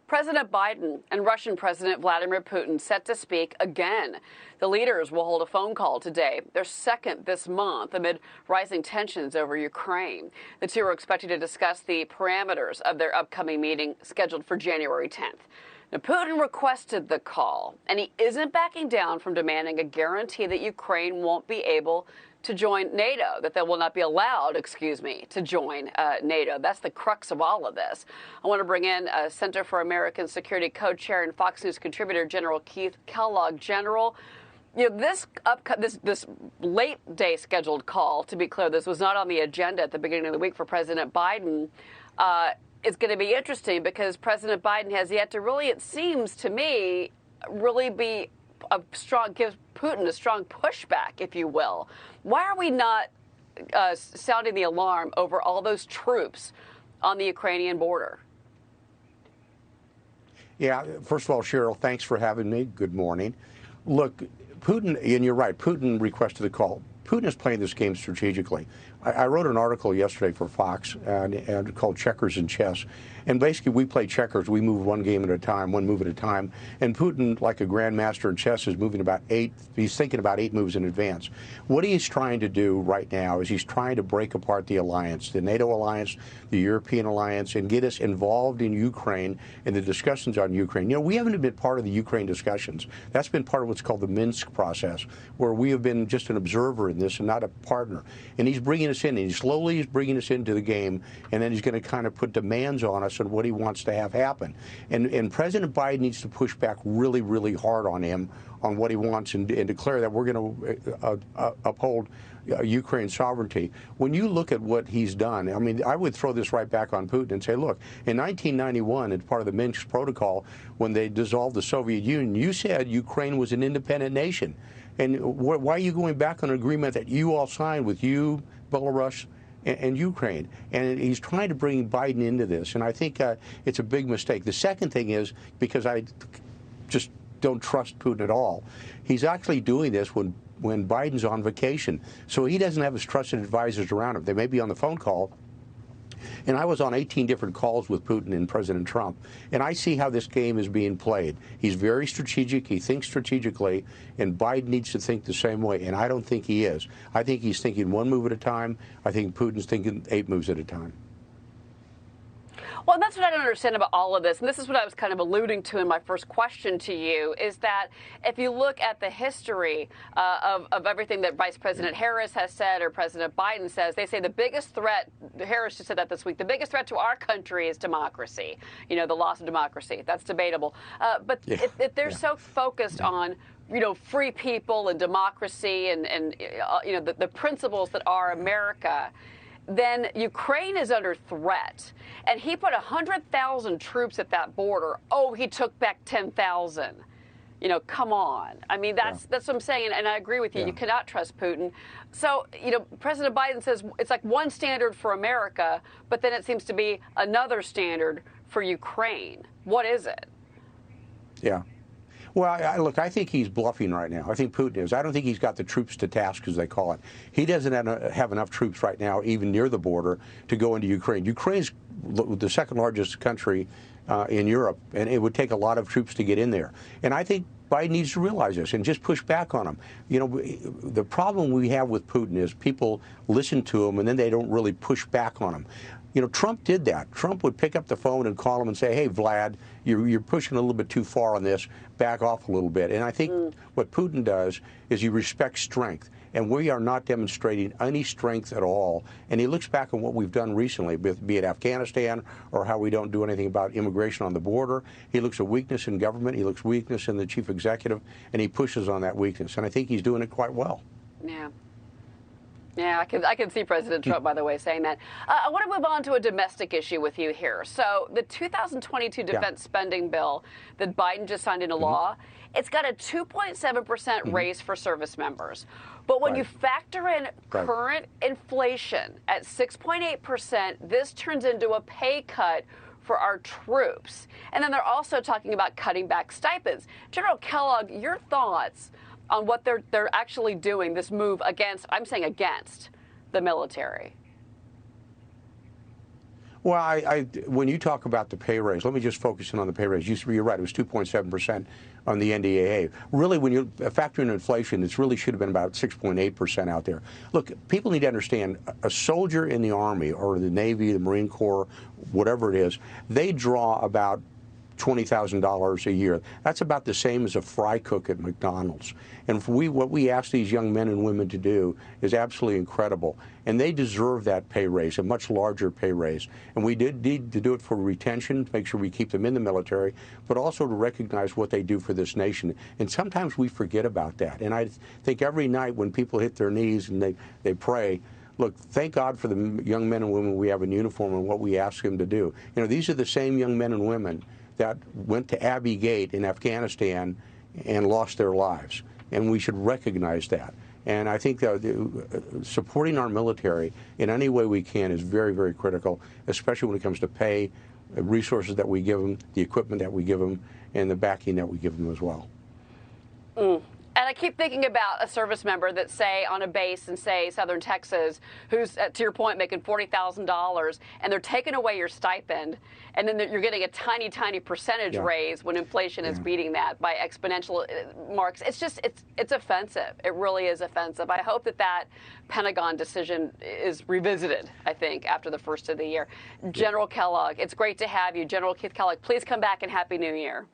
President Biden and Russian President Vladimir Putin set to speak again. The leaders will hold a phone call today, their second this month, amid rising tensions over Ukraine. The two are expected to discuss the parameters of their upcoming meeting scheduled for January 10th. Now, Putin requested the call, and he isn't backing down from demanding a guarantee that Ukraine won't be able to join NATO, that they will not be allowed, to join NATO. That's the crux of all of this. I want to bring in Center for American Security co-chair and Fox News contributor, General Keith Kellogg. General, this late day scheduled call, to be clear, this was not on the agenda at the beginning of the week for President Biden. It's going to be interesting because President Biden has yet to really, it seems to me, really be give Putin a strong pushback, if you will. Why are we not sounding the alarm over all those troops on the Ukrainian border? Yeah, first of all, Cheryl, thanks for having me. Good morning. Look, Putin, and you're right, Putin requested the call. Putin is playing this game strategically. I wrote an article yesterday for Fox and called Checkers in Chess. And basically, we play checkers. We move one game at a time, one move at a time. And Putin, like a grandmaster in chess, is moving about he's thinking about 8 moves in advance. What he's trying to do right now is he's trying to break apart the alliance, the NATO alliance, the European alliance, and get us involved in Ukraine and the discussions on Ukraine. We haven't been part of the Ukraine discussions. That's been part of what's called the Minsk process, where we have been just an observer in this and not a partner. And he's bringing us in, and he's bringing us into the game, and then he's going to kind of put demands on us on what he wants to have happen. And President Biden needs to push back really, really hard on him on what he wants and declare that we're going to uphold Ukraine's sovereignty. When you look at what he's done, I mean, I would throw this right back on Putin and say, look, in 1991, as part of the Minsk Protocol, when they dissolved the Soviet Union, you said Ukraine was an independent nation. And why are you going back on an agreement that you all signed with you, Belarus, and Ukraine? And he's trying to bring Biden into this, and I think it's a big mistake. The second thing is, because I just don't trust Putin at all, he's actually doing this when Biden's on vacation. So he doesn't have his trusted advisors around him. They may be on the phone call. And I was on 18 different calls with Putin and President Trump, and I see how this game is being played. He's very strategic. He thinks strategically, and Biden needs to think the same way, and I don't think he is. I think he's thinking 1 move at a time. I think Putin's thinking 8 moves at a time. Well, and that's what I don't understand about all of this, and this is what I was kind of alluding to in my first question to you, is that if you look at the history of everything that Vice President Harris has said or President Biden says, they say the biggest threat, Harris just said that this week, the biggest threat to our country is democracy, the loss of democracy. That's debatable. But if they're so focused on free people and democracy and the principles that are America, then Ukraine is under threat. And he put 100,000 troops at that border. Oh, he took back 10,000. Come on. I mean, that's what I'm saying. And I agree with you. You cannot trust Putin. So, President Biden says it's like one standard for America, but then it seems to be another standard for Ukraine. What is it? Yeah. Well, look, I think he's bluffing right now. I think Putin is. I don't think he's got the troops to task, as they call it. He doesn't have enough troops right now, even near the border, to go into Ukraine. Ukraine's the second largest country in Europe, and it would take a lot of troops to get in there. And I think Biden needs to realize this and just push back on him. The problem we have with Putin is people listen to him, and then they don't really push back on him. Trump did that. Trump would pick up the phone and call him and say, hey, Vlad, you're pushing a little bit too far on this. Back off a little bit. And I think what Putin does is he respects strength. And we are not demonstrating any strength at all. And he looks back on what we've done recently, be it Afghanistan or how we don't do anything about immigration on the border. He looks at weakness in government. He looks weakness in the chief executive, and he pushes on that weakness. And I think he's doing it quite well. Yeah. Yeah, I can see President Trump, by the way, saying that. I want to move on to a domestic issue with you here. So the 2022 defense spending bill that Biden just signed into law, it's got a 2.7% raise for service members. But when you factor in current inflation at 6.8%, this turns into a pay cut for our troops. And then they're also talking about cutting back stipends. General Kellogg, your thoughts on what they're actually doing, this move against, I'm saying against, the military? Well, when you talk about the pay raise, let me just focus in on the pay raise. You're right, it was 2.7% on the NDAA. Really, when you factor in inflation, it really should have been about 6.8% out there. Look, people need to understand, a soldier in the Army or the Navy, the Marine Corps, whatever it is, they draw about $20,000 a year. That's about the same as a fry cook at McDonald's. And what we ask these young men and women to do is absolutely incredible. And they deserve that pay raise, a much larger pay raise. And we did need to do it for retention, to make sure we keep them in the military, but also to recognize what they do for this nation. And sometimes we forget about that. And I think every night when people hit their knees and they pray, look, thank God for the young men and women we have in uniform and what we ask them to do. You know, these are the same young men and women that went to Abbey Gate in Afghanistan and lost their lives. And we should recognize that. And I think that supporting our military in any way we can is very, very critical, especially when it comes to pay, the resources that we give them, the equipment that we give them, and the backing that we give them as well. And I keep thinking about a service member that's, say, on a base in, say, southern Texas, who's, to your point, making $40,000, and they're taking away your stipend, and then you're getting a tiny, tiny percentage raise when inflation is beating that by exponential marks. It's just, it's offensive. It really is offensive. I hope that Pentagon decision is revisited, I think, after the first of the year. General Kellogg, it's great to have you. General Keith Kellogg, please come back and Happy New Year.